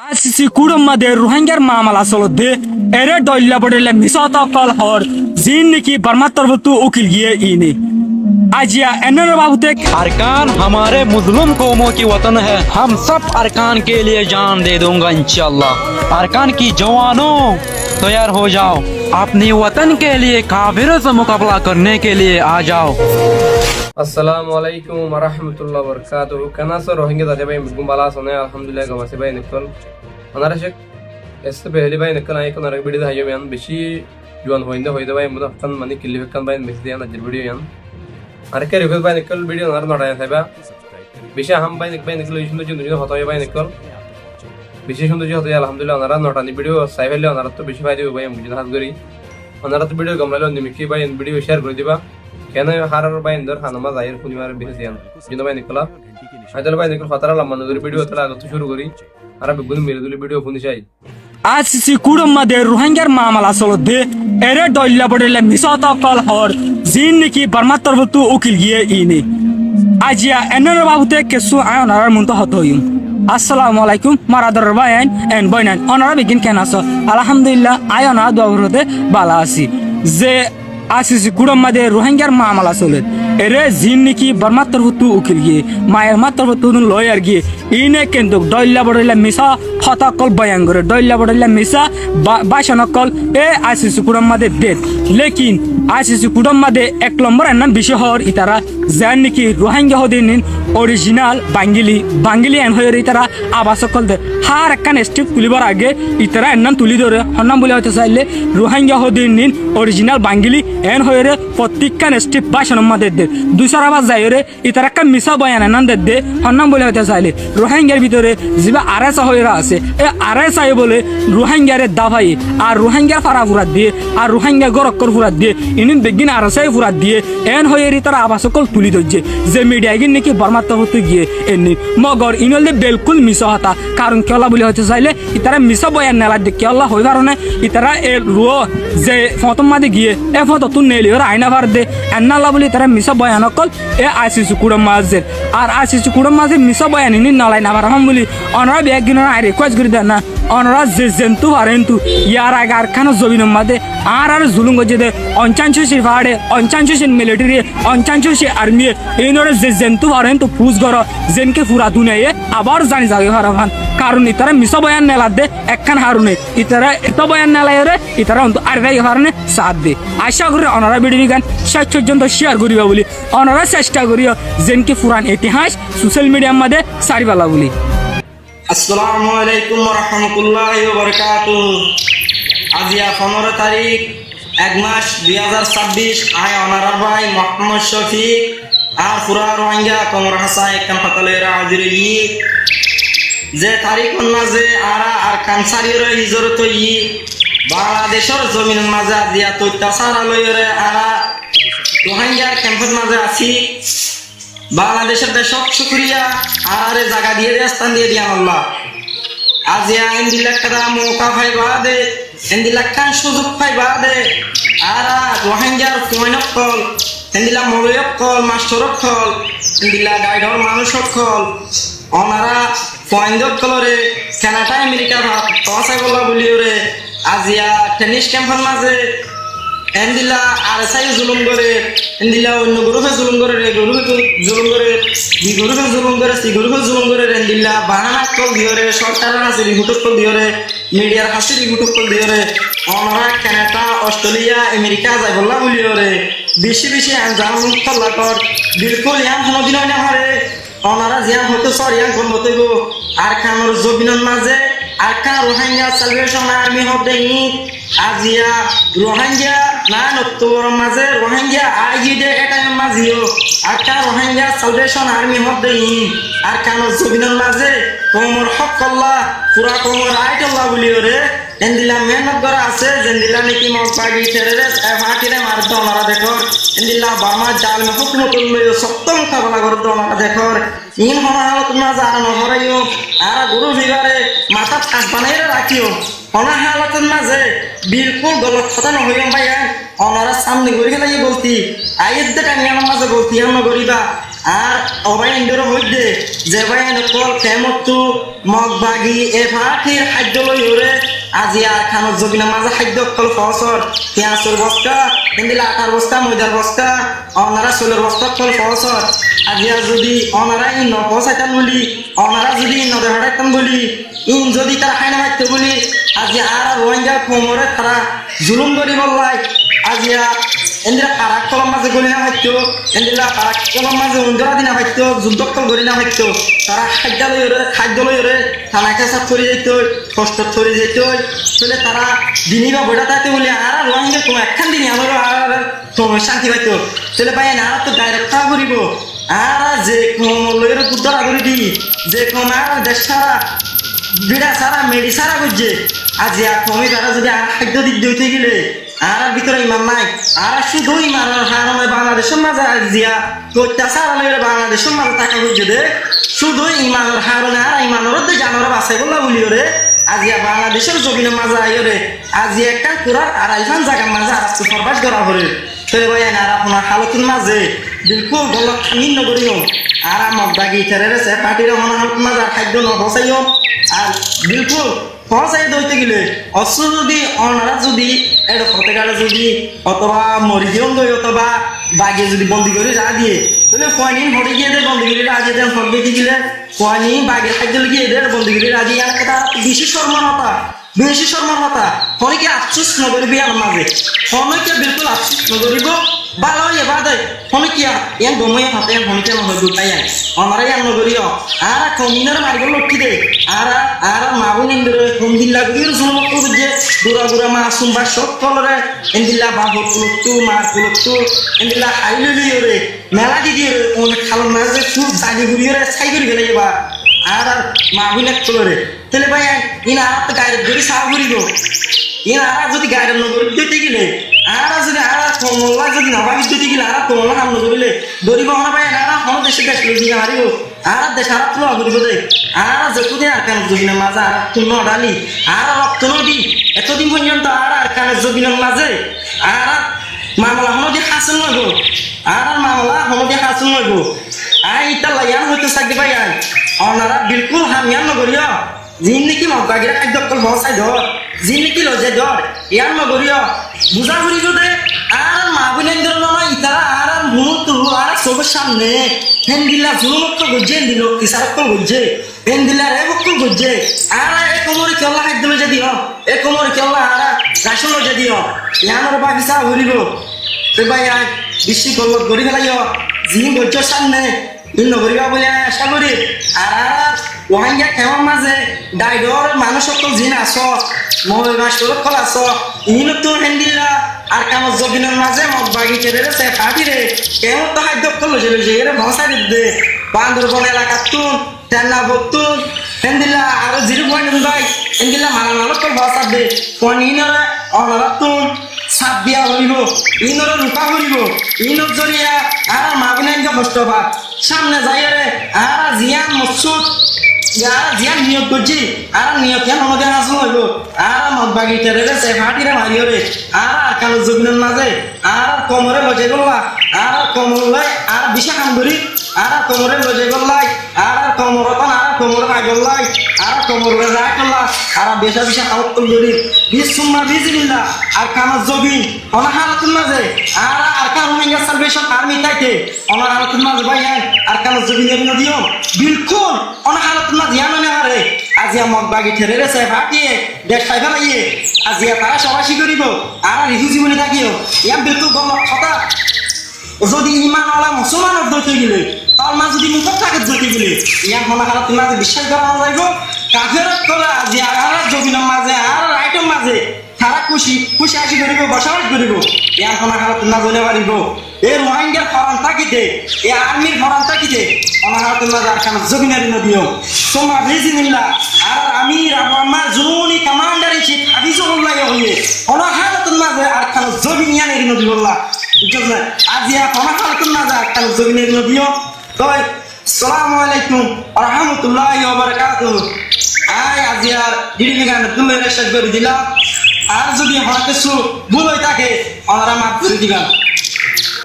Asisi kurum de Rohingya mamala solode ere doilla bodele misata kal hor zin ki barmatar butu ukil ye ini आजिया एनर बाबूते अरकान हमारे मुस्लिम कौमों की वतन है। हम सब अरकान के लिए जान दे दूंगा इंशाल्लाह। अरकान की जवानों तैयार हो जाओ, अपनी वतन के लिए काफिरों से मुकाबला करने के लिए आ जाओ। अस्सलामु अलैकुम वरहमतुल्लाहि वबरकातुहू। कनासो रोहिंग्या दाजे भाई मुगुम बाला सोने अल्हम्दुलिल्लाह गमासे भाई निकल अनारा शेख एस पहले भाई निकल आई को नरक बिडी धायो यान बेशी जुआन होइंदे भाई मुदा फन मनी किल्ली फकन भाई मिस दिया नजर वीडियो यान अरके रिकल भाई निकल वीडियो नर नडाया साबा बेशी हम भाई निकल इशुंदो जुंदो हतो भाई निकल बेशी सुंदो जो हतो अल्हम्दुलिल्लाह नरा नटानी वीडियो साइबेले नरा तो बेशी भाई दिबो भाई मुजिन हात गरी नरा तो वीडियो गमलालो निमिकी भाई वीडियो शेयर कर दिबा কেন হারার ভাই ইন্দর খানামা যাইর পরিবারের বিশেষ ইয়ান জিনো ভাই নিকলা আইদল ভাই নিকল ফাতারা লম্বা নজর ভিডিও তলা আগত শুরু করি আর বেগুন মেরে দিলে ভিডিও ফোন চাই asisi kurum de Rohingya mamala solode ere doilla bodele misata kal hor zin ki barmatar butu ukil ye ini आजिया एनर बाबूते केसु आयन आर मुंतो हतोयum अस्सलामु अलैकुम मारादर बायन एन बयनान अनरा बिगिन केनासो अल्हम्दुलिल्लाह आयन आ दोवरते बाला आसी जे asisi kurum de Rohingya mamala soled ere zin ki barmatar butu ukil ye mayer matar butu lawyer ge ine kenduk doilla bodele misa hata kol bayan gore doilla bodele misa bashana kol e asisi kurum de det lekin asisi kurum de ek number en bishe hor itara জান কি Rohingya হদিন original বাঙ্গিলি N হয়ে ইতারা আবাস call দে হার একখান step তুলিবার আগে ইতারা এন্নান তুলি ধরে হন্নাম বলে হতে চাইলে রোহিঙ্গা হদিন অরিজিনাল বাঙ্গিলি এন হয়ে রে প্রত্যেকখান স্টেপ ভাষণ মাদের দে দুইশার আবার যাই রে ইতারা একটা মিশা বয়ান এনান দে হন্নাম বলে হতে চাইলে রোহিঙ্গার ভিতরে যিবা আরেসা হয়ে আছে এ আরেসাই বলে রোহিঙ্গারে দাভাই আর রোহিঙ্গার ফারা ফুরাত দিয়ে আর রোহিঙ্গা গরক্কর ফুরাত দিয়ে ইনিন বেগিন আরেসাই ফুরাত দিয়ে এন হয়ে ইতারা আবাস কল তুলি ধরছে যে মিডিয়া গিয়ে নাকি বর্মাত্ম হতে গিয়ে এমনি মগর ইনলে বিলকুল মিশা হতা কারণ কেলা বলে হতে চাইলে ইতারা মিশা বয়ান নেলা দেখে আল্লাহ হই কারণে ইতারা এ রুও যে ফতম মাদে গিয়ে এ ফটো তুন নেলি ওরা আয়না ভার দে এন্নাল্লাহ বলে ইতারা মিশা বয়ান কল এ আইসিসি কুড়ম মাঝে আর আইসিসি কুড়ম মাঝে মিশা বয়ান ইনি নালাই না হাম বলি অনরা ব্যাগ গিনা আই রিকোয়েস্ট করে দেন না অনরা যে জেন্তু হারেন্তু ইয়ার আগে আর খানো জবিন মাদে আর জুলুম গজে দে অঞ্চাঞ্চি ফাড়ে অঞ্চাঞ্চি মিলিটারি অঞ্চাঞ্চি আর্মি এইনরে যে জেন্তু হারেন্তু পুজ গর জেনকে পুরা দুনিয়ায় আবার জানি যাবে হারাভান কারণ ইতারা মিশা বয়ান নেলা দে একখান হারুনে ইতারা এত বয়ান নেলাই রে ইতারা অন্ত আর রাই হারনে সাথ দে আশা করি অনরা ভিডিও গান শেষ পর্যন্ত শেয়ার করিবা বলি অনরা চেষ্টা করিও জেনকে পুরান ইতিহাস সোশ্যাল মিডিয়ার মধ্যে সারিবালা বলি আসসালামু আলাইকুম ওয়া রাহমাতুল্লাহি ওয়া বারাকাতুহু। আজিয়া 15 তারিখ 1 মাস 2026 আয় অনারার ভাই মোহাম্মদ শফিক আর পুরা রোহিঙ্গা কমর হাসান একখান পাতালের হাজির ই যে তারিখ মাঝে আরা আর কানসারির হিজরত ই বাংলাদেশের জমিনের মাঝে আজিয়া অত্যাচার আলয়রে আরা রোহিঙ্গার ক্যাম্পের মাঝে আছি বাংলাদেশের দেশক শুকরিয়া আরে জায়গা দিয়ে স্থান দিয়ে দিয়ান আল্লাহ আজিয়া ইন্দিলাক টাকা মৌকা পাইবা দে ইন্দিলাক খান সুযোগ পাইবা দে আরা রোহিঙ্গার কইনক কল ইন্দিলা মলয়ক কল মাস্টরক কল ইন্দিলা গাইডর মানুষক কল অনারা পয়েন্টক কলরে কানাডা আমেরিকার ভাত তসাই বলা বলিওরে আজিয়া টেনিস ক্যাম্পের মাঝে এন্দিলা আর সাই জুলুম করে এন্দিলা অন্য গ্রুপে জুলুম করে রে গ্রুপে জুলুম করে বি গ্রুপে জুলুম করে সি গ্রুপে জুলুম করে এন্দিলা বাহানা কল দিওরে সরকারের হাসি রিপোর্ট কল দিওরে মিডিয়ার হাসি রিপোর্ট কল দিওরে আমরা কানাডা অস্ট্রেলিয়া আমেরিকা যাই বললা বলিওরে বেশি বেশি আঞ্জাম মুক্তলা কর বিলকুল ইয়ান কোনদিন না হারে ওনারা জিয়া হতে সর ইয়ান কোন মতে গো আর কানোর জবিনের মাঝে আর কা রোহিঙ্গা সালভেশন আর্মি হবে নি আজিয়া রোহিঙ্গা না নতুন মাঝে রোহিঙ্গা আইজিডে এটার মাঝিও আর কা রোহিঙ্গা সালভেশন আর্মি হবে নি আর কানোর জবিনের মাঝে কোমর হক আল্লাহ পুরা কোমর রাইট আল্লাহ বলিও রে এন্দিলা মেহনত করা আছে যেন্দিলা নাকি মলপাগি টেররিস্ট এফআটিরে মারতো ওনারা দেখো এন্দিলা বার্মা জাল মে হুকুমতুল লইও সপ্তম খাবলা করতো ওনারা দেখো ইন হনা হালত না জানা নহরাইও আর গুরু ভিগারে মাথা কাজ বানাইরা রাখিও হনা হালতের মাঝে বিলকুল গলত কথা নহইম ভাইয়া ওনারা সামনে গড়ি গেলাই বলতি আইয়ের দেখা নিয়ার মাঝে বলতি আমরা গরিবা আর অবাই ইন্দোর হইতে যে ভাই কল কেমতো মগ বাগি এ ভাটির খাদ্য লই ওরে আজি আর খানত জবিনা মাঝে খাদ্য কল ফসর পেঁয়াজের বস্তা হিন্দিলা আটার বস্তা ময়দার বস্তা অনারা সোলের বস্তা কল ফসর আজি আর যদি অনারা ই নপসাইতাম বলি অনারা যদি নদে হাটাইতাম বলি ইন যদি তারা খাই না মারতে বলি আজি আর রোহিঙ্গা কোমরে তারা জুলুম করি বললাই আজি এন্দিরা পারাক কলম মাঝে গলি না হইতো এন্দিরা পারাক কলম মাঝে উন্দরা দিনা হইতো যুদ্ধ গলি না হইতো তারা খাদ্য লই থানা কেসা থরি যেত কষ্ট থরি যেত তাহলে তারা দিনই বা বইটা থাকতে বলি আর রোহিঙ্গা তোমার একখান দিনই আমারও আর তোমার শান্তি পাইতো তাহলে ভাই না তো ডাইরেক্ট খাওয়া করিব আর যে লইয়ের কুদ্দরা করে দি যে কোন আর দেশ সারা বিড়া সারা মেডি সারা বুঝছে আজি আর তুমি তারা যদি আর খাদ্য দিক দিতে গেলে আর ভিতরে ইমান নাই আর শুধু ইমানের হারমে বাংলাদেশের মাঝে আজিয়া অত্যাচার বাংলাদেশের মাঝে টাকা বুঝছে দে শুধু ইমানের হারমে আর ইমানের জানোর বাসাই বললা বলি রে আজিয়া বাংলাদেশের জমিনের মাঝে আইরে আজি একটা পুরা আড়াইখান জায়গার মাঝে আর সরবাস করা হরে তাহলে ভাই আর আপনার হালতের মাঝে বিলকুল গলত খামিন নগরীয় আর আমার বাগি ছেড়ে পার্টির হালতের মাঝে আর খাদ্য নবসাইও আর বিলকুল পৌঁছাই দইতে গেলে অস্ত্র যদি অনারা যদি এটা হতে গেলে যদি অথবা মরিদিয়ন দই অথবা বাঘে যদি বন্দি করে রা দিয়ে তাহলে কয়নি হরে গিয়ে এদের বন্দি করে রাজি দেন সব দেখে গেলে কয়নি বাঘের খাদ্য গিয়ে এদের বন্দি করে রাজি আর এটা বেশি সর্বনতা হনকে আফসোস নগরিবি আমার মাঝে হনকে বিলকুল আফসোস নগরিব ভালো এবার দেয় হনকিয়া ইয়ান গময়ে হাতে হনকে নহয় দুটাই আমার ইয়ান নগরীয় আর কমিনার মারিব লক্ষ্মী দে আর মাবুন ইন্দরে কম দিল্লা গুলির জন্মত যে দুরা মাসুম বা সব কলরে এন্দিল্লা বাবুর কুলুকটু মার কুলুকটু এন্দিল্লা হাইলুলি রে মেলা দিদি রে অনেক খালো মাঝে খুব দাদি গুলিরে ছাই করে গেলে এবার আর মাবুনের কলরে তাহলে ভাই ইন আর তো গায়ের ধরে সাহ করিব ইন আর যদি গায়ের নগর দিতে গেলে আর যদি আর কমলা যদি নবাবি দিতে গেলে আর কমলা কাম নগরিলে ধরিব না ভাই আর হন দেশে দেশ লই দিয়ে হারিব আর দেশ আর তো করিব দে আর যতদিন আর কান জমিনের মাঝে আর তুন ডালি আর রক্ত নদী এতদিন পর্যন্ত আর কানের জমিনের মাঝে আর মামলা হনদি হাসন নগো আর মামলা হনদি হাসন নগো আই ইতা লাইয়ান হইতো সাকি ভাই আই অনারা বিলকুল হামিয়ান নগরিয়া জিন নাকি মগাগিরা খাদ্য কল ভসাই ধর জিন নাকি লজে ধর ইয়ার নগরিয়া বুঝা করিব দে আর মাগুলেন্দ্র নয় ইতারা আর মুহূর্ত আর সবার সামনে হেন্দিলা জুলুমত গজ্জে দিল ইসারত গজ্জে হেন্দিলা রে বক্ত গজ্জে আর এ কোমরে কেলা খাদ্য লজে দিও এ কোমরে কেলা আর রাশন লজে দিও ইয়ানোর বাগিচা ঘুরিব তে ভাই আর বিশ্ব কল্লত গড়ি ফেলাইও জিন গজ্জর সামনে ইন নগরিয়া বলে আশা করি আর ওহাইয়া কেমন মাঝে ডাইডর মানুষ সকল জিন আস মই মাস্টর কল আস ইন তো হেন্দিলা আর কামত জবিনের মাঝে মগ বাগি ছেড়ে রে পাটি রে কেমন তো খাদ্য কল যে এর ভসা দে বান্দরবন এলাকা তুন তেনা বতুন হেন্দিলা আর জিরো পয়েন্ট ভাই হেন্দিলা মারামাল কল ভসা দে কোন ইনরে অনরা তুন সাপ দিয়া হইব ইনরে রূপা হইব ইনত জরিয়া আর মাগুনেন যে কষ্ট পা সামনে যাই রে আর জিয়ান মসুদ জিয়ান নিয়োগ করছি আর নিয়োগ কেন আমাদের হাসল হইব আর মদ বাগি টেরে রে সে ফাটিরে মারিও রে আর কালো জমিনের মাঝে আর কোমরে লজে গল্লা আর কোমর লাই আর বিশা খান ধরি আর কোমরে লজে গল্লাই আর কোমরতন আর কোমর আগল্লাই আর কোমরে রায় করলা আর বিশা খাওয়াত ধরি বিসুম্মা বিজিবিল্লাহ আর কামাজ জবিন অনাহারাতুল মাঝে আর কারুমিঙ্গা সালভেশন আর্মি তাইতে অনাহারাতুল মাঝে ভাই আর কামাজ জবিনের নদীও বিলকুল অনাহারাতুল মাঝে মানে আরে আজিয়া মগ বাগি ঠেরে রেছে ফাটিয়ে দেশ খাই ফেলাইয়ে আজিয়া তারা সবাসী করিব আর রিজু জীবনে থাকিও ইয়ার বিলকুল গম কথা যদি ইমানওয়ালা মুসলমানের দইতে গেলে তার মা যদি মুখত থাকে দইতে গেলে ইয়ার অনাহারাতুল মাঝে বিশ্বাস করা যাইব কাফেরত করে আজিয়া আর জবিনের মাঝে আর রাইটের মাঝে তারা খুশি আসি করিব বসবাস করিব ইয়ার অনাহারাতুল না জনে পারিব এই রোহিঙ্গার ফরান থাকিতে এই আর্মির ফরান থাকিতে অনাহারাতুল মাঝে আর কানা জবিনের নদীও তোমা বিজিনিল্লাহ আর আমি আমার জুনুনি কমান্ডার ইন চিফ হাফিজুল্লাহ হইয়ে অনাহারাতুল মাঝে আর কানা জবিনিয়ানের নদী বললা বুঝছ আজিয়া অনাহারাতুল মাঝে আর কানা জবিনের নদীও তো আসসালামু আলাইকুম ওয়া রাহমাতুল্লাহি ওয়া বারাকাতুহু আয় আজিয়ার দিদি গান তুমি শেষ করে দিলাম আর যদি আমার কিছু ভুল হয়ে থাকে ওনারা মাফ করে দিবেন।